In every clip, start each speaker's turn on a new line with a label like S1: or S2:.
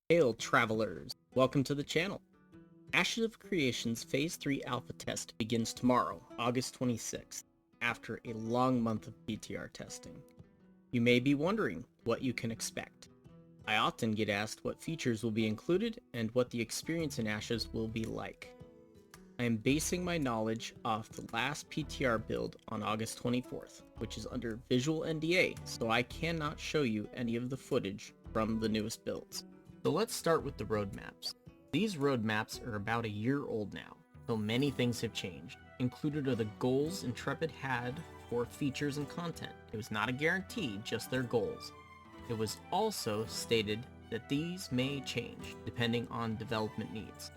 S1: Hail, travelers! Welcome to the channel. Ashes of Creation's Phase 3 alpha test begins tomorrow, August 26th, after a long month of PTR testing. You may be wondering what you can expect. I often get asked what features will be included and what the experience in Ashes will be like. I am basing my knowledge off the last PTR build on August 24th, which is under visual NDA, so I cannot show you any of the footage from the newest builds. So let's start with the roadmaps. These roadmaps are about a year old now, so many things have changed. Included are the goals Intrepid had for features and content. It was not a guarantee, just their goals. It was also stated that these may change depending on development needs.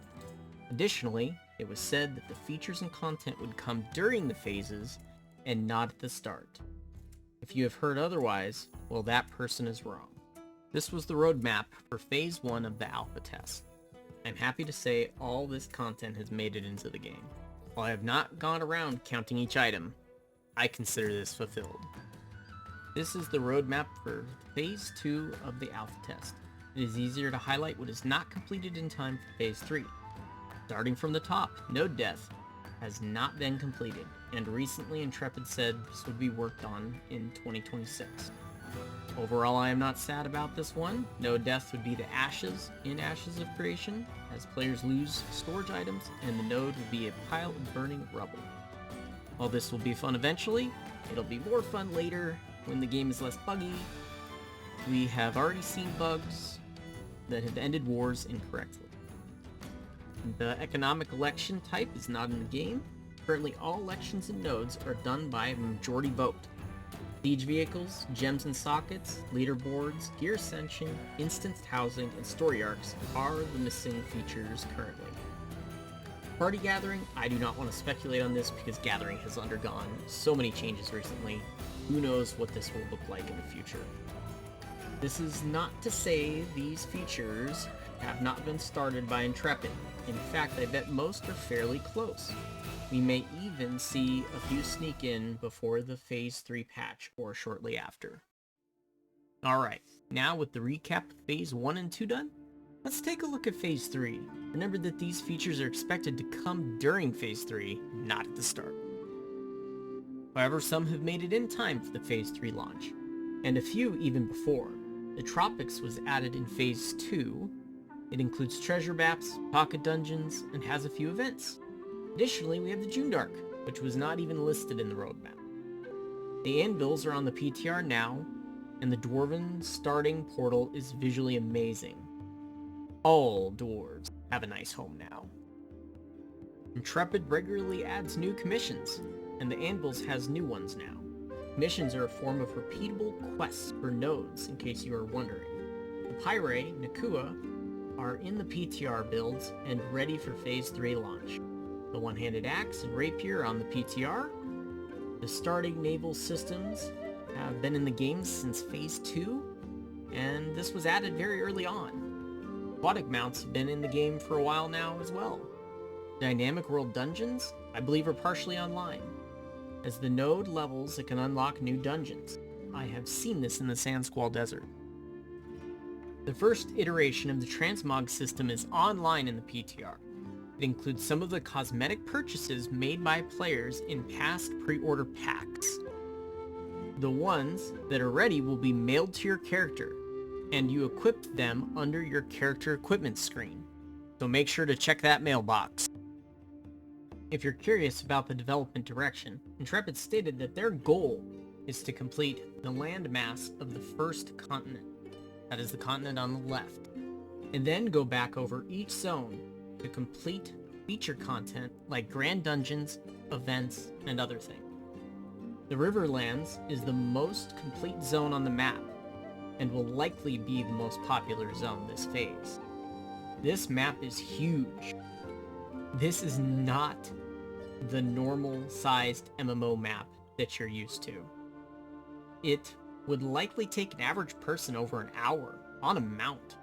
S1: Additionally, it was said that the features and content would come during the phases and not at the start. If you have heard otherwise, well, that person is wrong. This was the roadmap for Phase 1 of the alpha test. I'm happy to say all this content has made it into the game. While I have not gone around counting each item, I consider this fulfilled. This is the roadmap for Phase 2 of the alpha test. It is easier to highlight what is not completed in time for Phase 3. Starting from the top, Node Death has not been completed, and recently Intrepid said this would be worked on in 2026. Overall, I am not sad about this one. Node Death would be the ashes in Ashes of Creation, as players lose storage items, and the node will be a pile of burning rubble. While this will be fun eventually, it'll be more fun later when the game is less buggy. We have already seen bugs that have ended wars incorrectly. The economic election type is not in the game. Currently, all elections and nodes are done by majority vote. Siege vehicles, gems and sockets, leaderboards, gear ascension, instanced housing, and story arcs are the missing features currently. Party gathering, I do not want to speculate on this because gathering has undergone so many changes recently. Who knows what this will look like in the future. This is not to say these features have not been started by Intrepid. In fact, I bet most are fairly close. We may even see a few sneak in before the Phase 3 patch or shortly after. Alright, now with the recap of Phase 1 and 2 done, let's take a look at Phase 3. Remember that these features are expected to come during Phase 3, not at the start. However, some have made it in time for the Phase 3 launch, and a few even before. The Tropics was added in Phase 2. It includes treasure maps, pocket dungeons, and has a few events. Additionally, we have the June Dark, which was not even listed in the roadmap. The anvils are on the PTR now, and the Dwarven starting portal is visually amazing. All dwarves have a nice home now. Intrepid regularly adds new commissions, and the anvils has new ones now. Missions are a form of repeatable quests for nodes, in case you are wondering. The Pyre, Nakua, are in the PTR builds and ready for Phase 3 launch. The one-handed axe and rapier are on the PTR. The starting naval systems have been in the game since Phase 2, and this was added very early on. Aquatic mounts have been in the game for a while now as well. Dynamic world dungeons, I believe, are partially online. As the node levels, it can unlock new dungeons. I have seen this in the Sandsquall Desert. The first iteration of the transmog system is online in the PTR. It includes some of the cosmetic purchases made by players in past pre-order packs. The ones that are ready will be mailed to your character, and you equip them under your character equipment screen. So make sure to check that mailbox. If you're curious about the development direction, Intrepid stated that their goal is to complete the landmass of the first continent. That is the continent on the left, and then go back over each zone to complete feature content like grand dungeons, events, and other things. The Riverlands is the most complete zone on the map, and will likely be the most popular zone this phase. This map is huge. This is not the normal-sized MMO map that you're used to. It would likely take an average person over an hour on a mount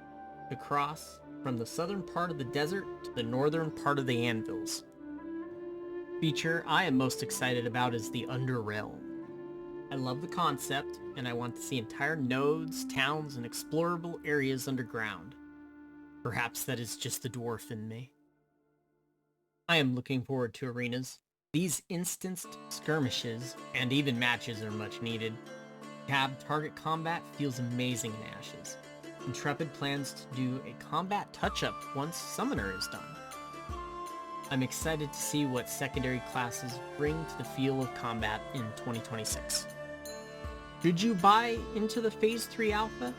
S1: to cross from the southern part of the desert to the northern part of the anvils. Feature I am most excited about is the Underrealm. I love the concept, and I want to see entire nodes, towns, and explorable areas underground. Perhaps that is just the dwarf in me. I am looking forward to arenas. These instanced skirmishes, and even matches, are much needed. Tab target combat feels amazing in Ashes. Intrepid plans to do a combat touch-up once Summoner is done. I'm excited to see what secondary classes bring to the feel of combat in 2026. Did you buy into the Phase 3 Alpha?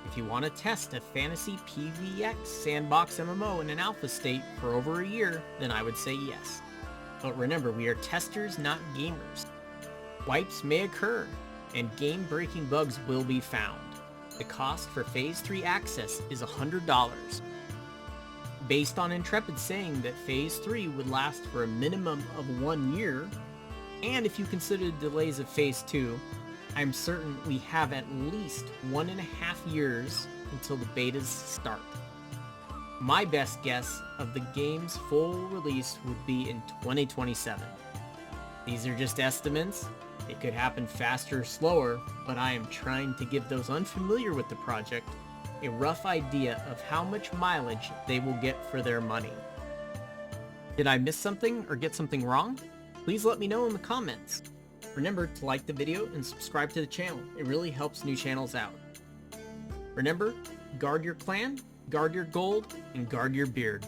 S1: If you want to test a fantasy PvX sandbox MMO in an alpha state for over a year, then I would say yes. But remember, we are testers, not gamers. Wipes may occur, and game-breaking bugs will be found. The cost for Phase 3 access is $100. Based on Intrepid saying that Phase 3 would last for a minimum of 1 year, and if you consider the delays of Phase 2, I'm certain we have at least 1.5 years until the betas start. My best guess of the game's full release would be in 2027. These are just estimates. It could happen faster or slower, but I am trying to give those unfamiliar with the project a rough idea of how much mileage they will get for their money. Did I miss something or get something wrong? Please let me know in the comments. Remember to like the video and subscribe to the channel. It really helps new channels out. Remember, guard your clan, guard your gold, and guard your beard.